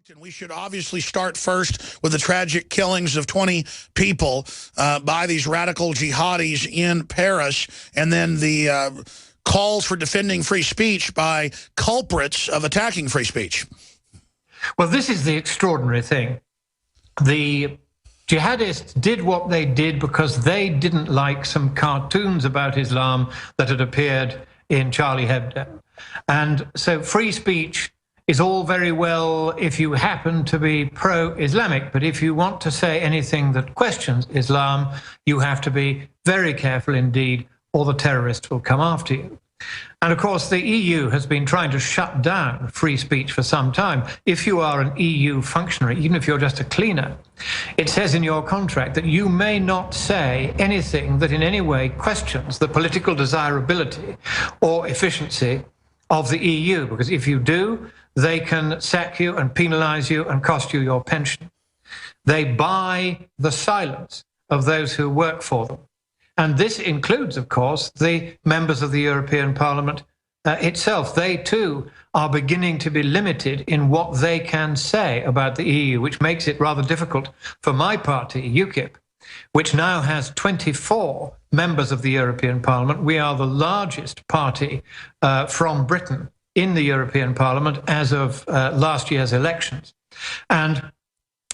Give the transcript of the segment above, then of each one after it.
And we should obviously start first with the tragic killings of 20 people by these radical jihadis in Paris, and then the calls for defending free speech by culprits of attacking free speech. Well, this is the extraordinary thing. The jihadists did what they did because they didn't like some cartoons about Islam that had appeared in Charlie Hebdo. And so free speech is all very well if you happen to be pro-Islamic, but if you want to say anything that questions Islam, you have to be very careful indeed, or the terrorists will come after you. And of course, the EU has been trying to shut down free speech for some time. If you are an EU functionary, even if you're just a cleaner, it says in your contract that you may not say anything that in any way questions the political desirability or efficiency of the EU, because if you do, they can sack you and penalize you and cost you your pension. They buy the silence of those who work for them. And this includes, of course, the members of the European Parliament itself. They too are beginning to be limited in what they can say about the EU, which makes it rather difficult for my party, UKIP, which now has 24 members of the European Parliament. We are the largest party from Britain in the European Parliament as of last year's elections. And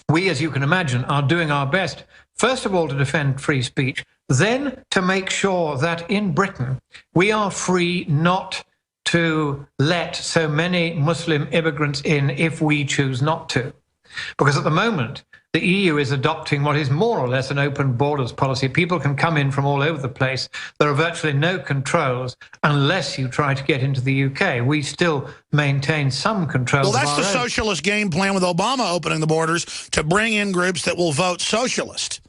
we, as you can imagine, are doing our best, first of all, to defend free speech, then to make sure that in Britain we are free not to let so many Muslim immigrants in if we choose not to. Because at the moment, the EU is adopting what is more or less an open borders policy. People can come in from all over the place. There are virtually no controls unless you try to get into the UK. We still maintain some control. Well, that's the socialist game plan with Obama opening the borders to bring in groups that will vote socialist.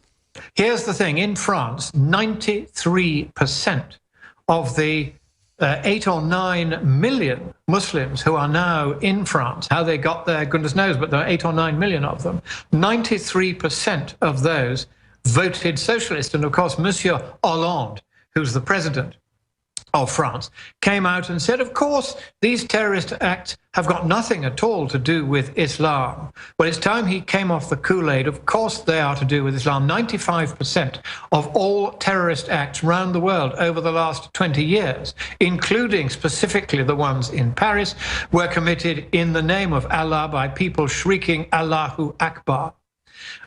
Here's the thing. In France, 93% of the 8 or 9 million Muslims who are now in France, how they got there, goodness knows, but there are 8 or 9 million of them. 93% of those voted socialist. And of course, Monsieur Hollande, who's the president of France, came out and said, of course, these terrorist acts have got nothing at all to do with Islam. Well, it's time he came off the Kool-Aid. Of course they are to do with Islam. 95% of all terrorist acts around the world over the last 20 years, including specifically the ones in Paris, were committed in the name of Allah by people shrieking Allahu Akbar.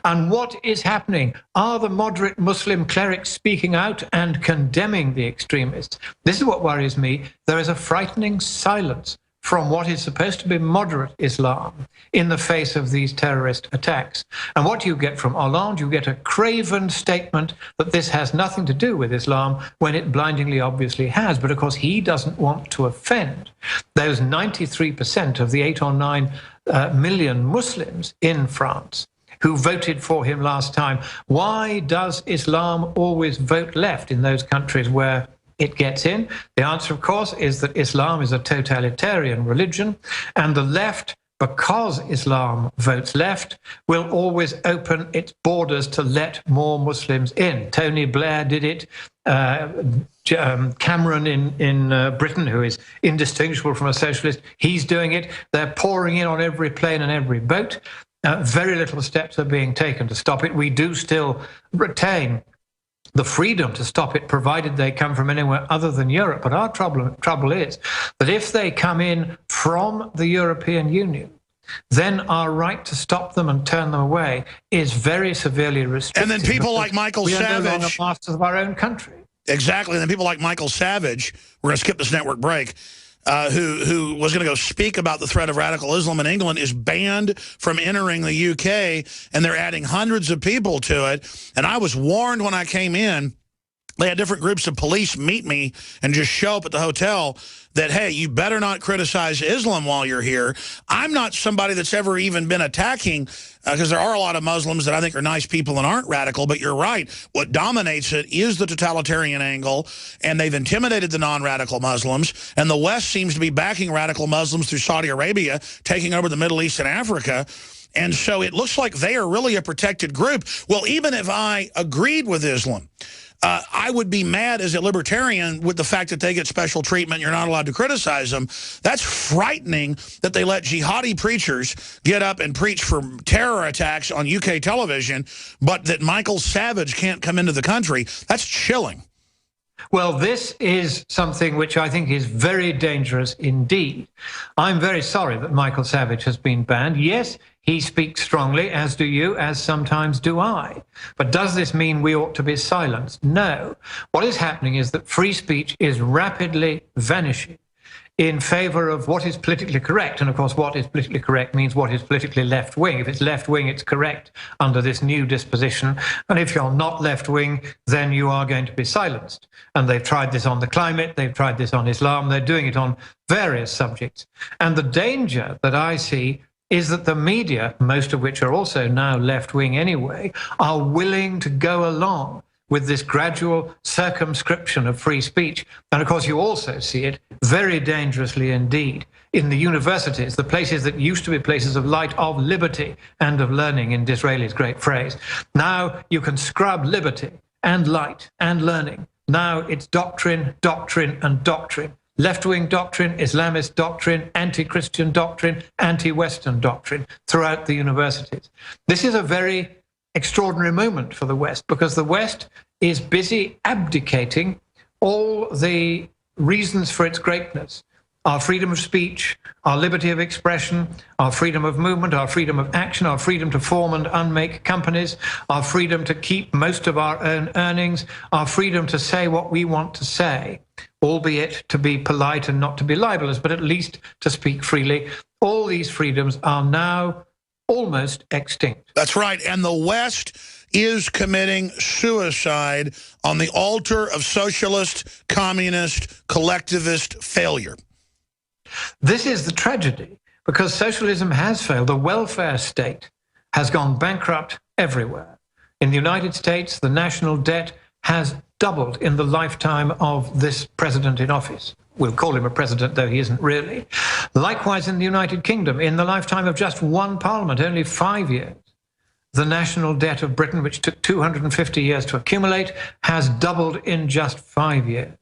And what is happening? Are the moderate Muslim clerics speaking out and condemning the extremists? This is what worries me. There is a frightening silence from what is supposed to be moderate Islam in the face of these terrorist attacks. And what you get from Hollande, you get a craven statement that this has nothing to do with Islam when it blindingly obviously has. But of course, he doesn't want to offend those 93% of the 8 or 9 million Muslims in France who voted for him last time. Why does Islam always vote left in those countries where it gets in? The answer, of course, is that Islam is a totalitarian religion, and the left, because Islam votes left, will always open its borders to let more Muslims in. Tony Blair did it. Cameron in Britain, who is indistinguishable from a socialist, he's doing it. They're pouring in on every plane and every boat. Very little steps are being taken to stop it. We do still retain the freedom to stop it, provided they come from anywhere other than Europe. But our trouble is that if they come in from the European Union, then our right to stop them and turn them away is very severely restricted. And then people like Michael Savage, we are no longer masters of our own country. Exactly. And then people like Michael Savage, we're going to skip this network break, who was going to go speak about the threat of radical Islam in England, is banned from entering the UK, and they're adding hundreds of people to it. And I was warned when I came in, they had different groups of police meet me and just show up at the hotel that, hey, you better not criticize Islam while you're here. I'm not somebody that's ever even been attacking, because there are a lot of Muslims that I think are nice people and aren't radical, but you're right. What dominates it is the totalitarian angle, and they've intimidated the non-radical Muslims, and the West seems to be backing radical Muslims through Saudi Arabia, taking over the Middle East and Africa. And so it looks like they are really a protected group. Well, even if I agreed with Islam, I would be mad as a libertarian with the fact that they get special treatment. You're not allowed to criticize them. That's frightening that they let jihadi preachers get up and preach for terror attacks on UK television, but that Michael Savage can't come into the country. That's chilling. Well, this is something which I think is very dangerous indeed. I'm very sorry that Michael Savage has been banned. Yes, he speaks strongly, as do you, as sometimes do I. But does this mean we ought to be silenced? No. What is happening is that free speech is rapidly vanishing in favor of what is politically correct. And of course, what is politically correct means what is politically left-wing. If it's left-wing, it's correct under this new disposition. And if you're not left-wing, then you are going to be silenced. And they've tried this on the climate, they've tried this on Islam, they're doing it on various subjects. And the danger that I see is that the media, most of which are also now left-wing anyway, are willing to go along with this gradual circumscription of free speech. And of course, you also see it very dangerously indeed in the universities, the places that used to be places of light, of liberty and of learning, in Disraeli's great phrase. Now you can scrub liberty and light and learning. Now it's doctrine, doctrine, and doctrine. Left-wing doctrine, Islamist doctrine, anti-Christian doctrine, anti-Western doctrine throughout the universities. This is a very extraordinary moment for the West, because the West is busy abdicating all the reasons for its greatness: our freedom of speech, our liberty of expression, our freedom of movement, our freedom of action, our freedom to form and unmake companies, our freedom to keep most of our own earnings, our freedom to say what we want to say, albeit to be polite and not to be libelous, but at least to speak freely. All these freedoms are now almost extinct. That's right. And the West is committing suicide on the altar of socialist, communist, collectivist failure. This is the tragedy, because socialism has failed. The welfare state has gone bankrupt everywhere. In the United States, the national debt has doubled in the lifetime of this president in office. We'll call him a president, though he isn't really. Likewise, in the United Kingdom, in the lifetime of just one parliament, only 5 years, the national debt of Britain, which took 250 years to accumulate, has doubled in just 5 years.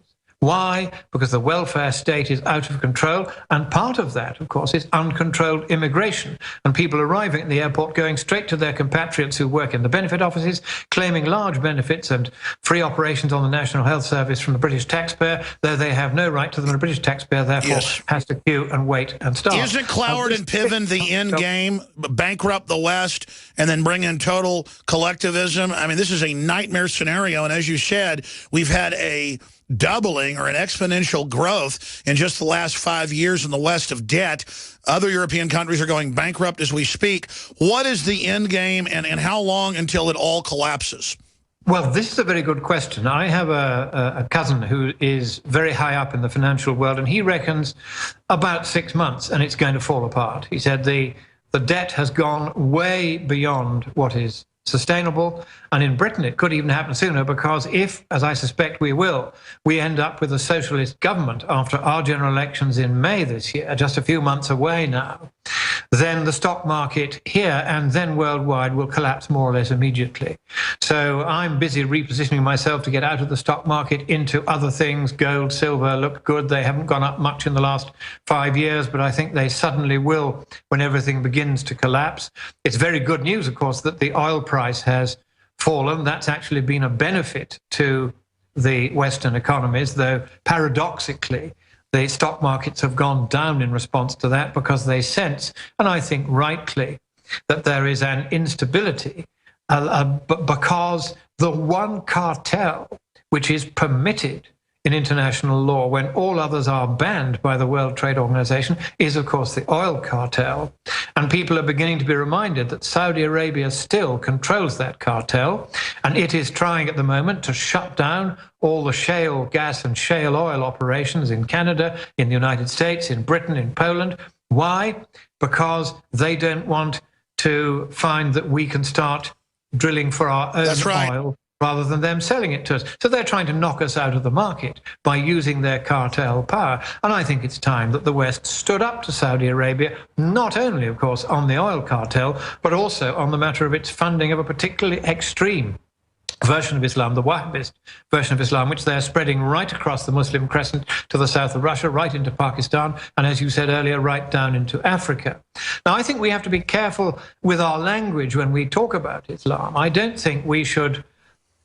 Why? Because the welfare state is out of control, and part of that, of course, is uncontrolled immigration, and people arriving at the airport going straight to their compatriots who work in the benefit offices, claiming large benefits and free operations on the National Health Service from the British taxpayer, though they have no right to them. The British taxpayer, therefore, has to queue and wait and starve. Isn't Cloward and Piven the end game? Bankrupt the West and then bring in total collectivism? I mean, this is a nightmare scenario, and as you said, we've had a doubling or an exponential growth in just the last 5 years in the West of debt. Other European countries are going bankrupt as we speak. What is the end game, and how long until it all collapses? Well, this is a very good question. I have a cousin who is very high up in the financial world, and he reckons about 6 months and it's going to fall apart. He said the debt has gone way beyond what is sustainable. And in Britain, it could even happen sooner, because if, as I suspect we will, we end up with a socialist government after our general elections in May this year, just a few months away now, then the stock market here and then worldwide will collapse more or less immediately. So I'm busy repositioning myself to get out of the stock market into other things. Gold, silver look good. They haven't gone up much in the last 5 years, but I think they suddenly will when everything begins to collapse. It's very good news, of course, that the oil price has fallen. That's actually been a benefit to the Western economies, though paradoxically, the stock markets have gone down in response to that, because they sense, and I think rightly, that there is an instability because the one cartel which is permitted in international law when all others are banned by the World Trade Organization is, of course, the oil cartel. And people are beginning to be reminded that Saudi Arabia still controls that cartel, and it is trying at the moment to shut down all the shale gas and shale oil operations in Canada, in the United States, in Britain, in Poland. Why? Because they don't want to find that we can start drilling for our own oil rather than them selling it to us. So they're trying to knock us out of the market by using their cartel power. And I think it's time that the West stood up to Saudi Arabia, not only, of course, on the oil cartel, but also on the matter of its funding of a particularly extreme version of Islam, the Wahhabist version of Islam, which they're spreading right across the Muslim crescent to the south of Russia, right into Pakistan, and as you said earlier, right down into Africa. Now, I think we have to be careful with our language when we talk about Islam. I don't think we should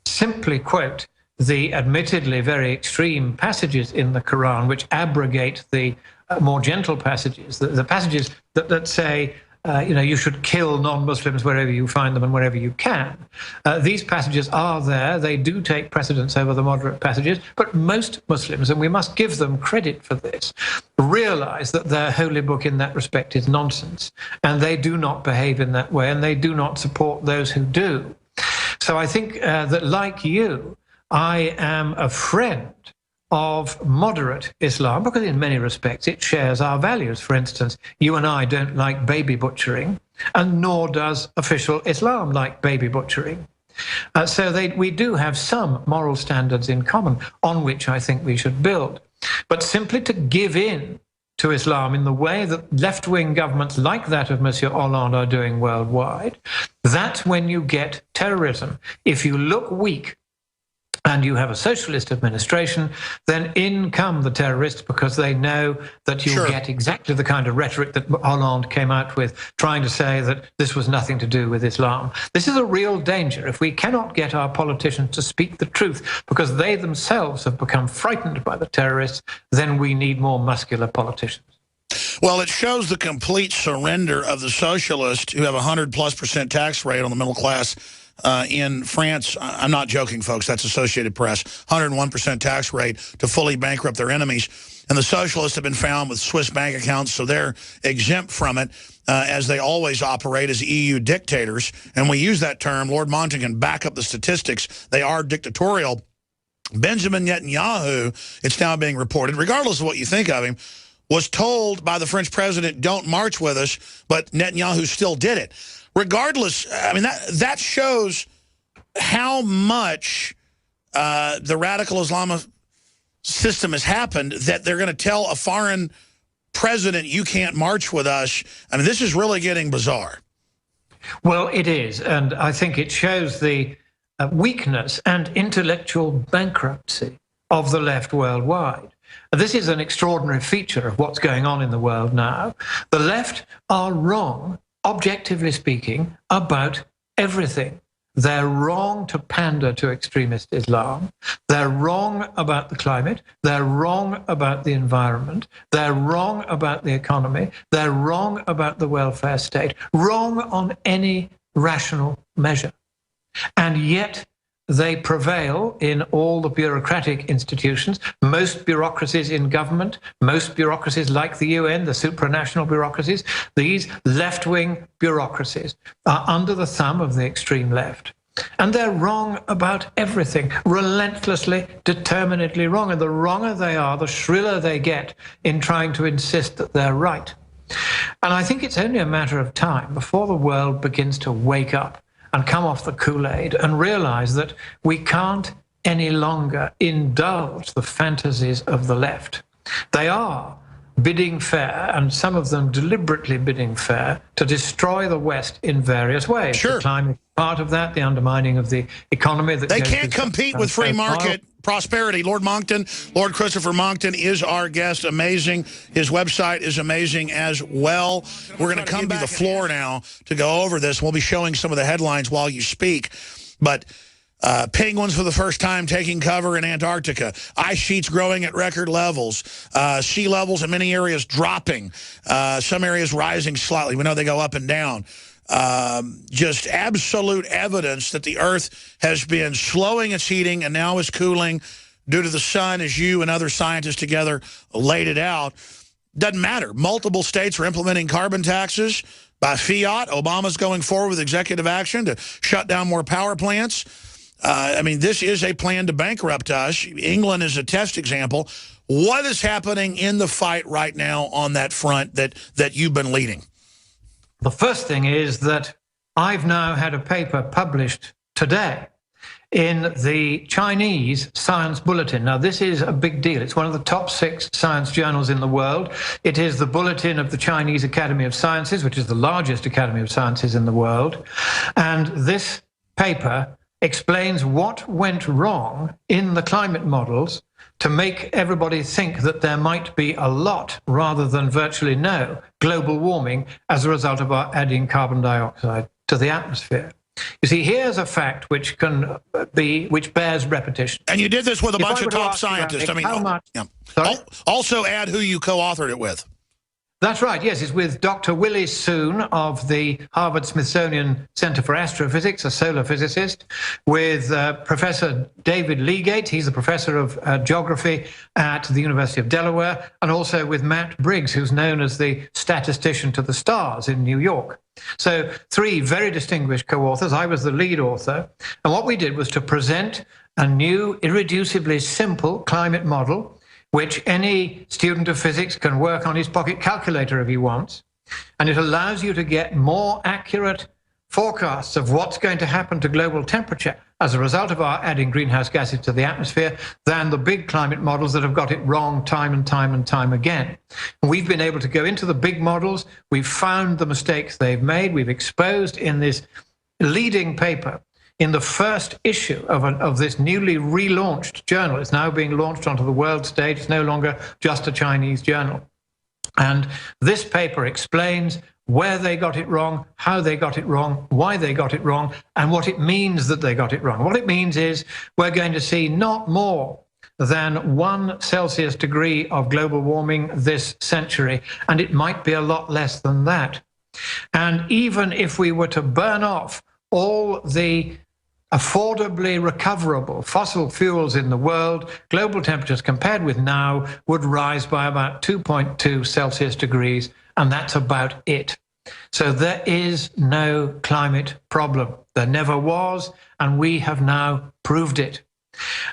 simply quote the admittedly very extreme passages in the Quran which abrogate the more gentle passages, the passages that say, you should kill non-Muslims wherever you find them and wherever you can. These passages are there. They do take precedence over the moderate passages, but most Muslims, and we must give them credit for this, realize that their holy book in that respect is nonsense, and they do not behave in that way, and they do not support those who do. So I think that, like you, I am a friend of moderate Islam, because in many respects it shares our values. For instance, you and I don't like baby butchering, and nor does official Islam like baby butchering. So we do have some moral standards in common on which I think we should build. But simply to give in to Islam in the way that left-wing governments like that of Monsieur Hollande are doing worldwide, that's when you get terrorism. If you look weak and you have a socialist administration, then in come the terrorists, because they know that you'll get exactly the kind of rhetoric that Hollande came out with, trying to say that this was nothing to do with Islam. This is a real danger. If we cannot get our politicians to speak the truth because they themselves have become frightened by the terrorists, then we need more muscular politicians. Well, it shows the complete surrender of the socialists, who have 100+% tax rate on the middle class in France. I'm not joking, folks. That's Associated Press. 101% tax rate to fully bankrupt their enemies. And the socialists have been found with Swiss bank accounts, so they're exempt from it, as they always operate as EU dictators. And we use that term. Lord Monckton can back up the statistics. They are dictatorial. Benjamin Netanyahu, it's now being reported, regardless of what you think of him, was told by the French president, don't march with us, but Netanyahu still did it. Regardless, I mean, that shows how much the radical Islamic system has happened, that they're going to tell a foreign president, you can't march with us. I mean, this is really getting bizarre. Well, it is. And I think it shows the weakness and intellectual bankruptcy of the left worldwide. This is an extraordinary feature of what's going on in the world now. The left are wrong, objectively speaking, about everything. They're wrong to pander to extremist Islam. They're wrong about the climate. They're wrong about the environment. They're wrong about the economy. They're wrong about the welfare state. Wrong on any rational measure. And yet they prevail in all the bureaucratic institutions, most bureaucracies in government, most bureaucracies like the UN, the supranational bureaucracies. These left-wing bureaucracies are under the thumb of the extreme left. And they're wrong about everything, relentlessly, determinedly wrong. And the wronger they are, the shriller they get in trying to insist that they're right. And I think it's only a matter of time before the world begins to wake up and come off the Kool-Aid and realize that we can't any longer indulge the fantasies of the left. They are bidding fair, and some of them deliberately bidding fair, to destroy the West in various ways. Sure. The climate is part of that, the undermining of the economy. They can't compete with free market prosperity. Lord Monckton, Lord Christopher Monckton is our guest. Amazing. His website is amazing as well. We're going to come to the floor now to go over this. We'll be showing some of the headlines while you speak. But penguins for the first time taking cover in Antarctica. Ice sheets growing at record levels. Sea levels in many areas dropping. Some areas rising slightly. We know they go up and down. Just absolute evidence that the Earth has been slowing its heating and now is cooling due to the sun, as you and other scientists together laid it out. Doesn't matter. Multiple states are implementing carbon taxes by fiat. Obama's going forward with executive action to shut down more power plants. I mean, this is a plan to bankrupt us. England is a test example. What is happening in the fight right now on that front that you've been leading? The first thing is that I've now had a paper published today in the Chinese Science Bulletin. Now, this is a big deal. It's one of the top 6 science journals in the world. It is the bulletin of the Chinese Academy of Sciences, which is the largest academy of sciences in the world. And this paper explains what went wrong in the climate models to make everybody think that there might be a lot rather than virtually no global warming as a result of our adding carbon dioxide to the atmosphere. You see, here's a fact which bears repetition. And you did this with a bunch of top scientists. I mean, how much? Yeah. Sorry? Also add who you co-authored it with. That's right, yes. It's with Dr. Willie Soon of the Harvard-Smithsonian Center for Astrophysics, a solar physicist, with Professor David Leagate, he's a professor of geography at the University of Delaware, and also with Matt Briggs, who's known as the statistician to the stars in New York. So 3 very distinguished co-authors. I was the lead author. And what we did was to present a new, irreducibly simple climate model which any student of physics can work on his pocket calculator if he wants. And it allows you to get more accurate forecasts of what's going to happen to global temperature as a result of our adding greenhouse gases to the atmosphere than the big climate models that have got it wrong time and time and time again. And we've been able to go into the big models. We've found the mistakes they've made. We've exposed in this leading paper in the first issue of this newly relaunched journal. It's now being launched onto the world stage. It's no longer just a Chinese journal. And this paper explains where they got it wrong, how they got it wrong, why they got it wrong, and what it means that they got it wrong. What it means is we're going to see not more than 1 Celsius degree of global warming this century, and it might be a lot less than that. And even if we were to burn off all the affordably recoverable fossil fuels in the world, global temperatures compared with now would rise by about 2.2 Celsius degrees, and that's about it. So there is no climate problem. There never was, and we have now proved it.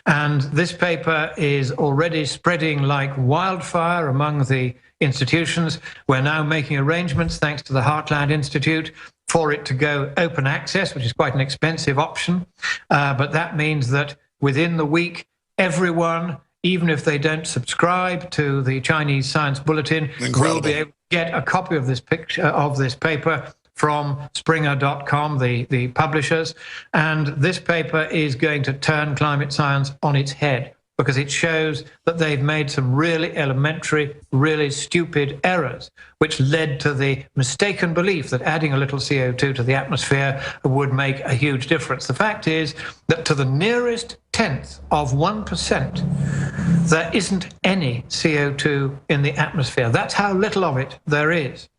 And this paper is already spreading like wildfire among the institutions. We're now making arrangements, thanks to the Heartland Institute, for it to go open access, which is quite an expensive option. But that means that within the week, everyone, even if they don't subscribe to the Chinese Science Bulletin, will be able to get a copy of this paper from Springer.com, the publishers. And this paper is going to turn climate science on its head, because it shows that they've made some really elementary, really stupid errors, which led to the mistaken belief that adding a little CO2 to the atmosphere would make a huge difference. The fact is that to the nearest 1/10 of 1%, there isn't any CO2 in the atmosphere. That's how little of it there is.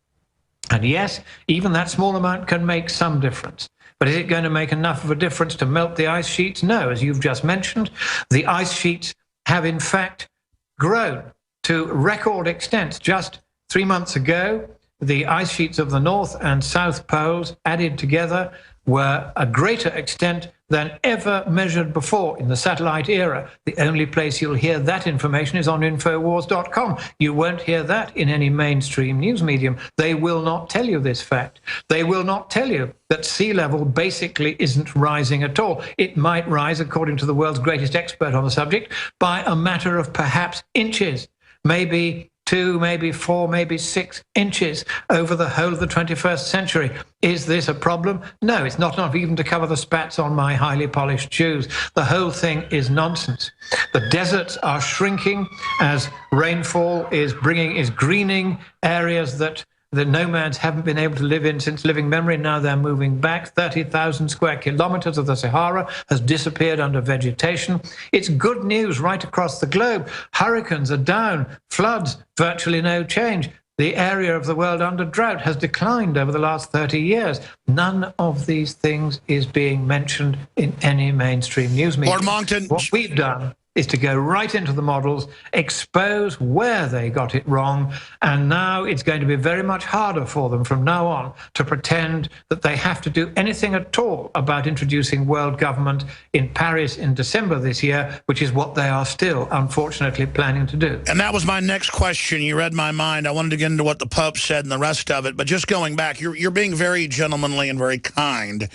And yes, even that small amount can make some difference. But is it going to make enough of a difference to melt the ice sheets? No, as you've just mentioned, the ice sheets have in fact grown to record extents. Just 3 months ago, the ice sheets of the North and South poles added together were a greater extent than ever measured before in the satellite era. The only place you'll hear that information is on Infowars.com. You won't hear that in any mainstream news medium. They will not tell you this fact. They will not tell you that sea level basically isn't rising at all. It might rise, according to the world's greatest expert on the subject, by a matter of perhaps inches, maybe 2, maybe 4, maybe 6 inches over the whole of the 21st century. Is this a problem? No, it's not enough even to cover the spats on my highly polished shoes. The whole thing is nonsense. The deserts are shrinking as rainfall is greening areas that the nomads haven't been able to live in since living memory. Now they're moving back. 30,000 square kilometers of the Sahara has disappeared under vegetation. It's good news right across the globe. Hurricanes are down, floods, virtually no change. The area of the world under drought has declined over the last 30 years. None of these things is being mentioned in any mainstream news media. Lord Monckton, what we've done is to go right into the models, expose where they got it wrong, and now it's going to be very much harder for them from now on to pretend that they have to do anything at all about introducing world government in Paris in December this year, which is what they are still, unfortunately, planning to do. And that was my next question. You read my mind. I wanted to get into what the Pope said and the rest of it, but just going back, you're being very gentlemanly and very kind.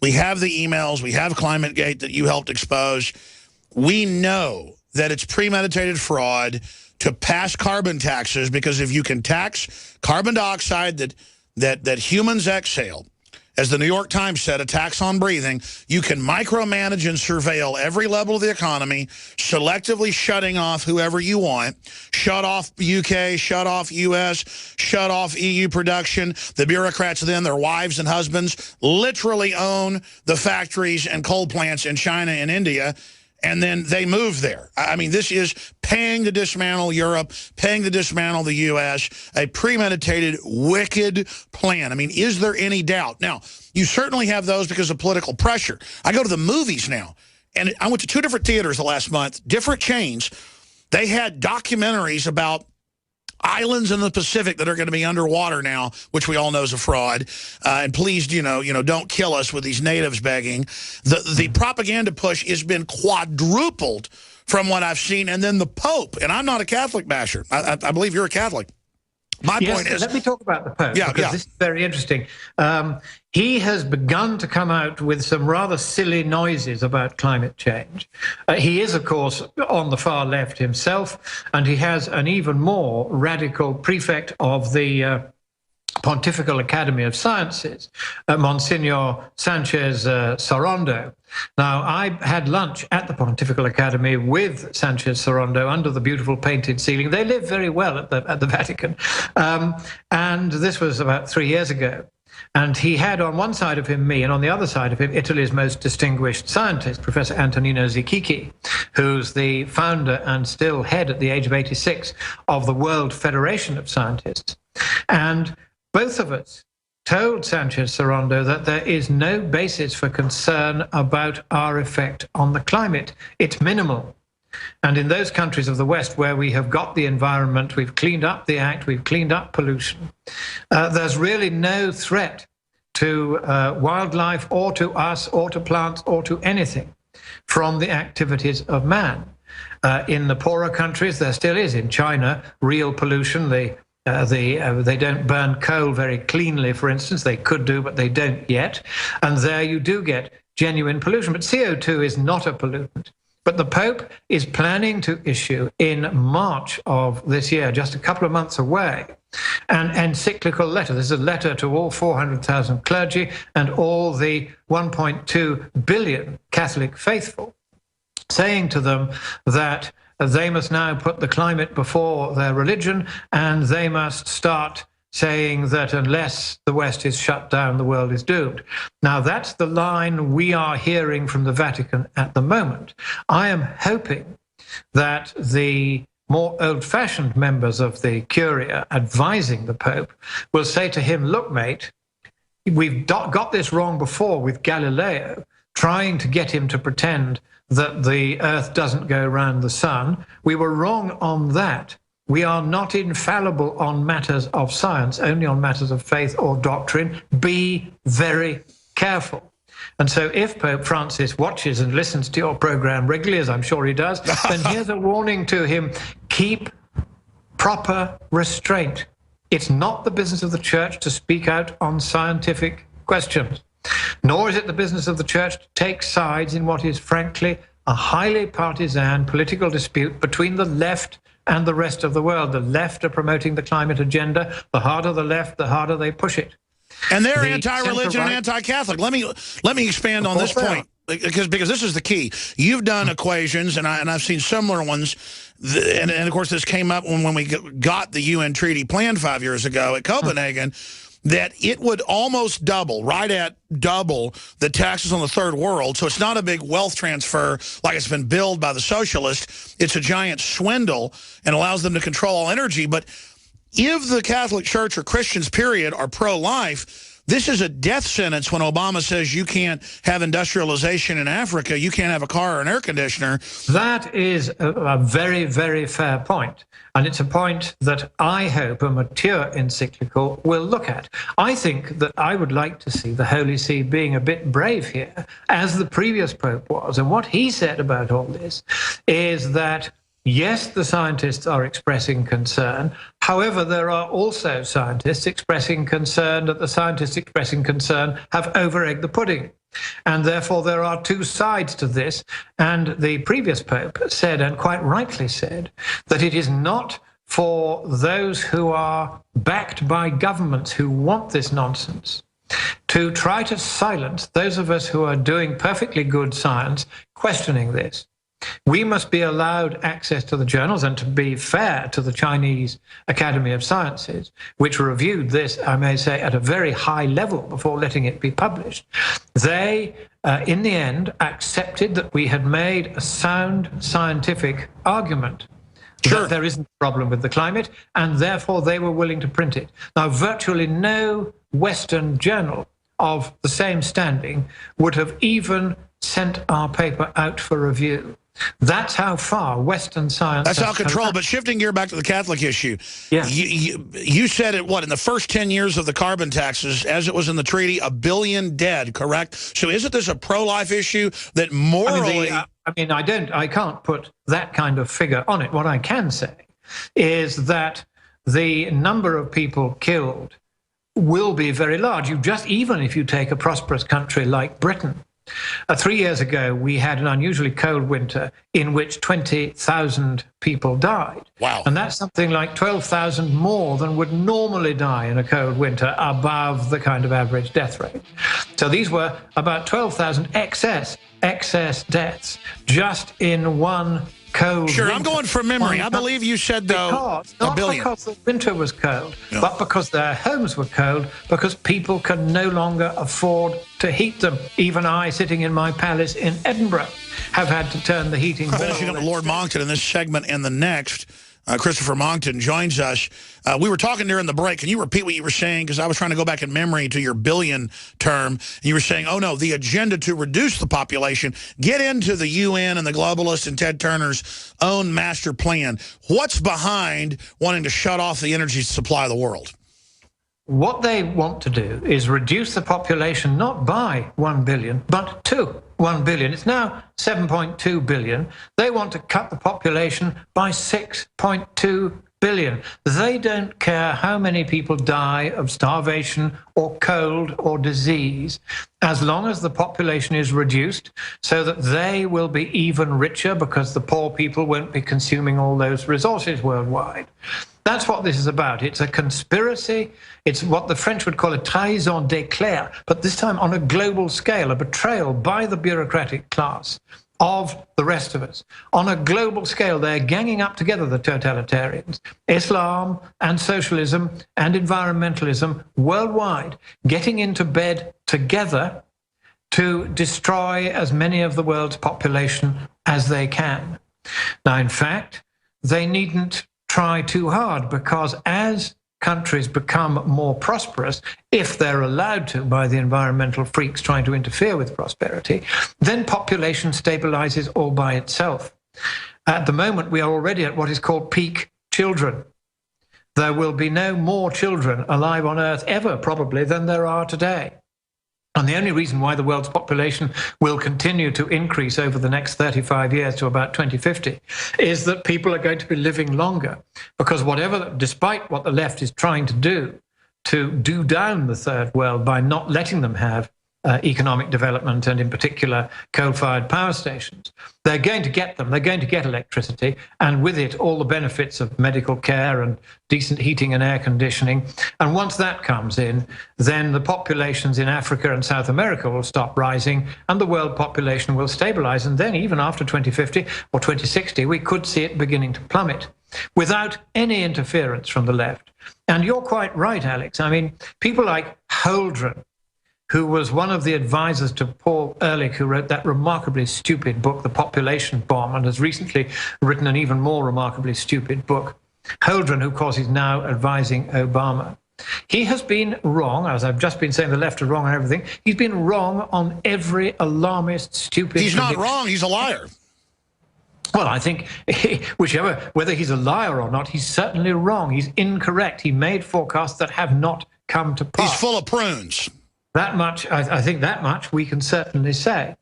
We have the emails. We have ClimateGate that you helped expose. We know that it's premeditated fraud to pass carbon taxes, because if you can tax carbon dioxide that humans exhale, as the New York Times said, a tax on breathing, you can micromanage and surveil every level of the economy, selectively shutting off whoever you want, shut off UK, shut off US, shut off EU production. The bureaucrats then, their wives and husbands, literally own the factories and coal plants in China and India, and then they move there. I mean, this is paying to dismantle Europe, paying to dismantle the U.S., a premeditated, wicked plan. I mean, is there any doubt? Now, you certainly have those because of political pressure. I go to the movies now, and I went to 2 different theaters the last month, different chains. They had documentaries about islands in the Pacific that are going to be underwater now, which we all know is a fraud. And please, don't kill us with these natives begging. The propaganda push has been quadrupled from what I've seen. And then the Pope, and I'm not a Catholic basher. I believe you're a Catholic. My point is... Let me talk about the Pope, because this is very interesting. He has begun to come out with some rather silly noises about climate change. He is, of course, on the far left himself, and he has an even more radical prefect of the Pontifical Academy of Sciences, Monsignor Sanchez Sorondo. Now, I had lunch at the Pontifical Academy with Sanchez Sorondo under the beautiful painted ceiling. They live very well at the Vatican. And this was about 3 years ago. And he had on one side of him me, and on the other side of him, Italy's most distinguished scientist, Professor Antonino Zichichi, who's the founder and still head at the age of 86 of the World Federation of Scientists. And both of us told Sanchez Sorondo that there is no basis for concern about our effect on the climate. It's minimal. And in those countries of the West where we have got the environment, we've cleaned up the act, we've cleaned up pollution, there's really no threat to wildlife or to us or to plants or to anything from the activities of man. In the poorer countries, there still is. In China, real pollution. They don't burn coal very cleanly, for instance. They could do, but they don't yet. And there you do get genuine pollution. But CO2 is not a pollutant. But the Pope is planning to issue in March of this year, just a couple of months away, an encyclical letter. This is a letter to all 400,000 clergy and all the 1.2 billion Catholic faithful, saying to them that they must now put the climate before their religion, and they must start saying that unless the West is shut down, the world is doomed. Now, that's the line we are hearing from the Vatican at the moment. I am hoping that the more old-fashioned members of the Curia advising the Pope will say to him, look, mate, we've got this wrong before with Galileo, trying to get him to pretend that the Earth doesn't go around the sun. We were wrong on that. We are not infallible on matters of science, only on matters of faith or doctrine. Be very careful. And so if Pope Francis watches and listens to your program regularly, as I'm sure he does, then here's a warning to him: keep proper restraint. It's not the business of the church to speak out on scientific questions, nor is it the business of the church to take sides in what is frankly a highly partisan political dispute between the left and the rest of the world. The left are promoting the climate agenda. The harder the left, the harder they push it. And they're anti-religion and anti-Catholic. Let me expand on this point, because this is the key. You've done equations, and I've seen similar ones, and of course this came up when we got the UN treaty plan 5 years ago at Copenhagen, that it would almost double, right at double, the taxes on the third world. So it's not a big wealth transfer like it's been billed by the socialists. It's a giant swindle and allows them to control all energy. But if the Catholic Church or Christians, period, are pro-life, this is a death sentence when Obama says you can't have industrialization in Africa, you can't have a car or an air conditioner. That is a very, very fair point. And it's a point that I hope a mature encyclical will look at. I think that I would like to see the Holy See being a bit brave here, as the previous Pope was. And what he said about all this is that, yes, the scientists are expressing concern. However, there are also scientists expressing concern that the scientists expressing concern have over-egged the pudding. And therefore, there are two sides to this. And the previous Pope said, and quite rightly said, that it is not for those who are backed by governments who want this nonsense to try to silence those of us who are doing perfectly good science, questioning this. We must be allowed access to the journals, and to be fair to the Chinese Academy of Sciences, which reviewed this, I may say, at a very high level before letting it be published. They, in the end, accepted that we had made a sound scientific argument. Sure. That there isn't a problem with the climate, and therefore they were willing to print it. Now, virtually no Western journal of the same standing would have even sent our paper out for review. That's how far Western science... That's out of control. But shifting gear back to the Catholic issue, yeah. you said it, what, in the first 10 years of the carbon taxes, as it was in the treaty, 1 billion dead, correct? So isn't this a pro-life issue that morally... I can't put that kind of figure on it. What I can say is that the number of people killed will be very large. Even if you take a prosperous country like Britain, 3 years ago, we had an unusually cold winter in which 20,000 people died. Wow. And that's something like 12,000 more than would normally die in a cold winter, above the kind of average death rate. So these were about 12,000 excess deaths just in one cold Sure, winter. I'm going from memory. I believe you said, though, not 1 billion. Because the winter was cold, but because their homes were cold, because people can no longer afford to heat them. Even I, sitting in my palace in Edinburgh, have had to turn the heating bill. Finishing up with Lord Monckton in this segment and the next. Christopher Monckton joins us. We were talking during the break. Can you repeat what you were saying? Because I was trying to go back in memory to your billion term. And you were saying, oh, no, the agenda to reduce the population, get into the UN and the globalists and Ted Turner's own master plan. What's behind wanting to shut off the energy supply of the world? What they want to do is reduce the population not by 1 billion, but to 1 billion. It's now 7.2 billion. They want to cut the population by 6.2 billion. They don't care how many people die of starvation or cold or disease, as long as the population is reduced so that they will be even richer, because the poor people won't be consuming all those resources worldwide. That's what this is about. It's a conspiracy. It's what the French would call a trahison d'éclair, but this time on a global scale, a betrayal by the bureaucratic class of the rest of us. On a global scale, they're ganging up together, the totalitarians, Islam and socialism and environmentalism worldwide, getting into bed together to destroy as many of the world's population as they can. Now, in fact, they needn't try too hard, because as countries become more prosperous, if they're allowed to by the environmental freaks trying to interfere with prosperity, then population stabilizes all by itself. At the moment, we are already at what is called peak children. There will be no more children alive on Earth ever, probably, than there are today. And the only reason why the world's population will continue to increase over the next 35 years to about 2050 is that people are going to be living longer. Because despite what the left is trying to do down the third world by not letting them have economic development, and in particular coal-fired power stations, they're going to get them. They're going to get electricity, and with it all the benefits of medical care and decent heating and air conditioning. And once that comes in, then the populations in Africa and South America will stop rising, and the world population will stabilize. And then even after 2050 or 2060, we could see it beginning to plummet without any interference from the left. And you're quite right, Alex. I mean, people like Holdren, who was one of the advisors to Paul Ehrlich, who wrote that remarkably stupid book, The Population Bomb, and has recently written an even more remarkably stupid book. Holdren, who of course is now advising Obama. He has been wrong, as I've just been saying, the left are wrong on everything. He's been wrong on every alarmist, stupid... He's not wrong, he's a liar. Well, I think whether he's a liar or not, he's certainly wrong. He's incorrect. He made forecasts that have not come to pass. He's full of prunes. That much, I think that much we can certainly say.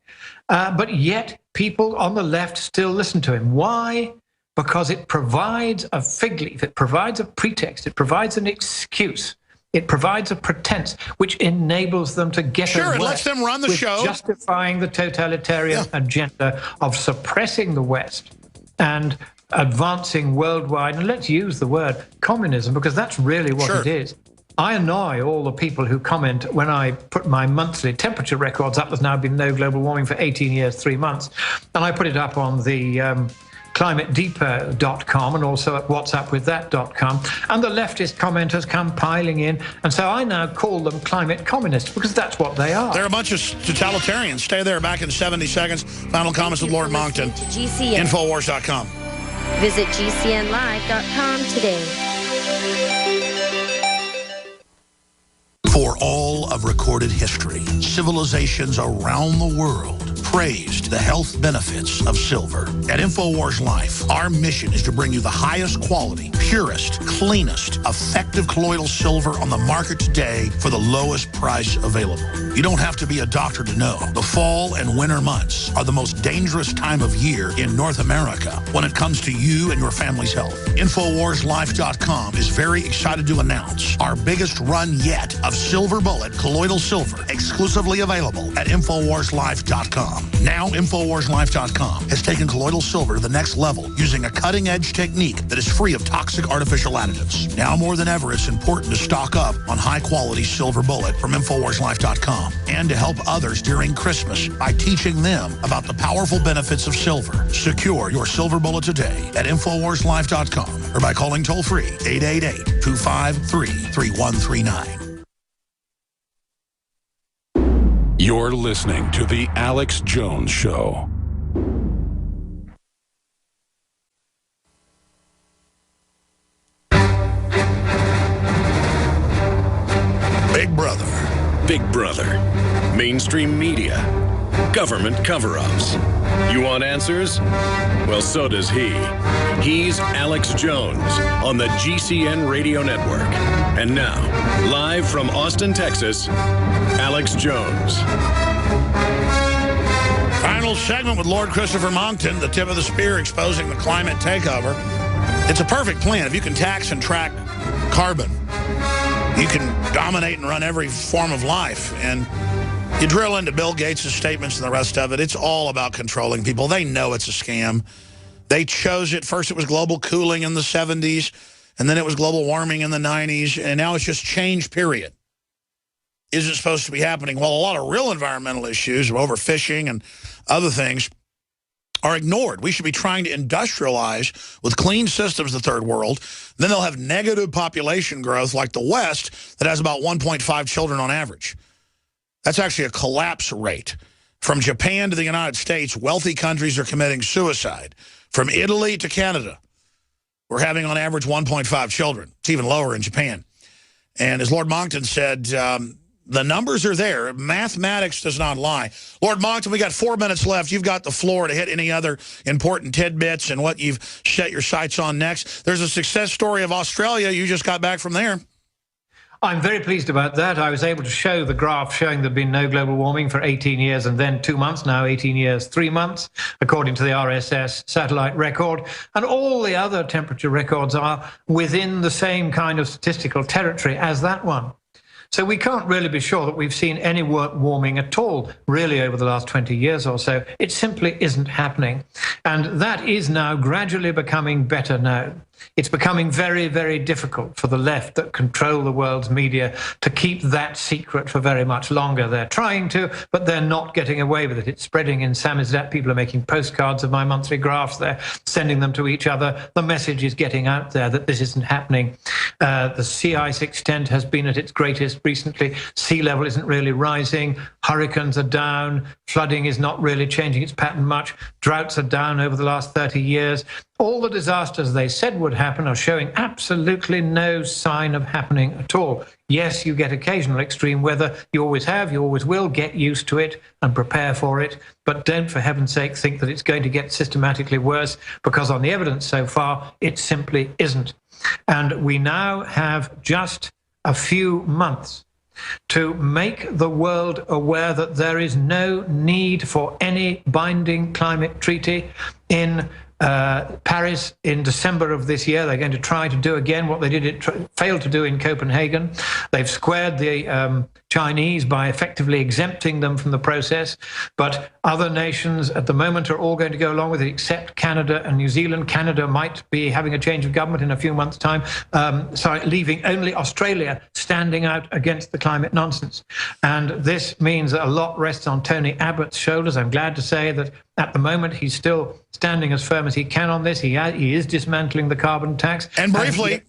But yet people on the left still listen to him. Why? Because it provides a fig leaf, it provides a pretext, it provides an excuse, it provides a pretense, which enables them to get away. Sure, it lets them run the show. Justifying the totalitarian agenda of suppressing the West and advancing worldwide, and let's use the word communism, because that's really what it is. I annoy all the people who comment when I put my monthly temperature records up. There's now been no global warming for 18 years, 3 months. And I put it up on the climatedepot.com and also at whatsupwiththat.com. And the leftist commenters come piling in. And so I now call them climate communists because that's what they are. They're a bunch of totalitarians. Stay there, back in 70 seconds. Final comments with Lord Monkton. Infowars.com. Visit GCNlive.com today. For all of recorded history, civilizations around the world praised the health benefits of silver. At InfoWars Life, our mission is to bring you the highest quality, purest, cleanest, effective colloidal silver on the market today for the lowest price available. You don't have to be a doctor to know. The fall and winter months are the most dangerous time of year in North America when it comes to you and your family's health. InfoWarsLife.com is very excited to announce our biggest run yet of Silver Bullet colloidal silver, exclusively available at InfoWarsLife.com. Now, InfoWarsLife.com has taken colloidal silver to the next level using a cutting-edge technique that is free of toxic artificial additives. Now more than ever, it's important to stock up on high-quality silver bullet from InfoWarsLife.com and to help others during Christmas by teaching them about the powerful benefits of silver. Secure your silver bullet today at InfoWarsLife.com or by calling toll-free 888-253-3139. You're listening to The Alex Jones Show. Big Brother. Big Brother. Mainstream media. Government cover-ups. You want answers? Well, so does he. He's Alex Jones on the GCN Radio Network. And now, live from Austin, Texas, Alex Jones. Final segment with Lord Christopher Monkton, the tip of the spear exposing the climate takeover. It's a perfect plan. If you can tax and track carbon, you can dominate and run every form of life. And you drill into Bill Gates' statements and the rest of it, it's all about controlling people. They know it's a scam. They chose it. First it was global cooling in the 70s, and then it was global warming in the 90s, and now it's just change, period. Isn't supposed to be happening. Well, a lot of real environmental issues, overfishing and other things, are ignored. We should be trying to industrialize with clean systems, the third world. Then they'll have negative population growth like the West that has about 1.5 children on average. That's actually a collapse rate. From Japan to the United States, wealthy countries are committing suicide. From Italy to Canada, we're having on average 1.5 children. It's even lower in Japan. And as Lord Monkton said, the numbers are there. Mathematics does not lie. Lord Monkton, we got 4 minutes left. You've got the floor to hit any other important tidbits and what you've set your sights on next. There's a success story of Australia. You just got back from there. I'm very pleased about that. I was able to show the graph showing there'd been no global warming for 18 years and then 2 months, now 18 years, 3 months, according to the RSS satellite record. And all the other temperature records are within the same kind of statistical territory as that one. So we can't really be sure that we've seen any warming at all, really, over the last 20 years or so. It simply isn't happening. And that is now gradually becoming better known. It's becoming very, very difficult for the left that control the world's media to keep that secret for very much longer. They're trying to, but they're not getting away with it. It's spreading in samizdat. People are making postcards of my monthly graphs. They're sending them to each other. The message is getting out there that this isn't happening. The sea ice extent has been at its greatest recently. Sea level isn't really rising. Hurricanes are down. Flooding is not really changing its pattern much. Droughts are down over the last 30 years. All the disasters they said would happen are showing absolutely no sign of happening at all. Yes, you get occasional extreme weather. You always have, you always will. Get used to it and prepare for it. But don't, for heaven's sake, think that it's going to get systematically worse, because on the evidence so far, it simply isn't. And we now have just a few months to make the world aware that there is no need for any binding climate treaty in Paris in December of this year. They're going to try to do again what they failed to do in Copenhagen. They've squared the Chinese by effectively exempting them from the process. But other nations at the moment are all going to go along with it, except Canada and New Zealand. Canada might be having a change of government in a few months' time, leaving only Australia standing out against the climate nonsense. And this means that a lot rests on Tony Abbott's shoulders. I'm glad to say that at the moment he's still standing as firm as he can on this. He is dismantling the carbon tax. And briefly,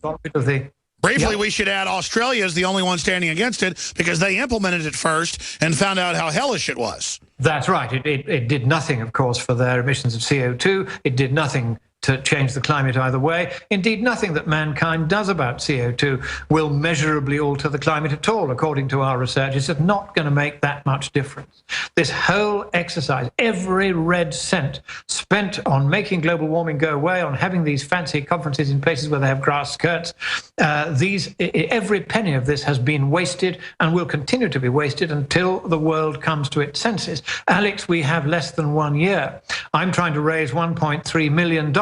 Yep. we should add Australia is the only one standing against it because they implemented it first and found out how hellish it was. That's right. It did nothing, of course, for their emissions of CO2. It did nothing to change the climate either way. Indeed, nothing that mankind does about CO2 will measurably alter the climate at all, according to our research. It's just not going to make that much difference. This whole exercise, every red cent spent on making global warming go away, on having these fancy conferences in places where they have grass skirts, every penny of this has been wasted and will continue to be wasted until the world comes to its senses. Alex, we have less than 1 year. I'm trying to raise $1.3 million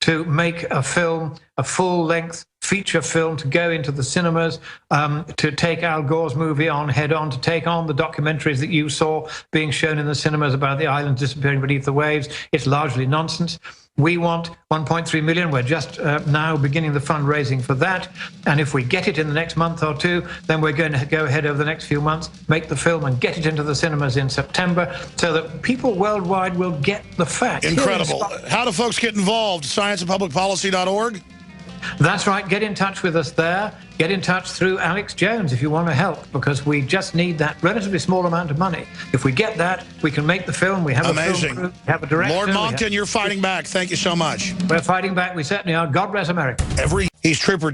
to make a film, a full-length feature film to go into the cinemas, to take Al Gore's movie on head on, to take on the documentaries that you saw being shown in the cinemas about the island disappearing beneath the waves. It's largely nonsense. We want 1.3 million. We're just now beginning the fundraising for that. And if we get it in the next month or two, then we're going to go ahead over the next few months, make the film and get it into the cinemas in September so that people worldwide will get the facts. Incredible. How do folks get involved? Scienceandpublicpolicy.org? That's right. Get in touch with us there. Get in touch through Alex Jones if you want to help, because we just need that relatively small amount of money. If we get that, we can make the film. We have a film crew, we have a director. Lord Monckton, you're fighting back. Thank you so much. We're fighting back. We certainly are. God bless America. He's Trooper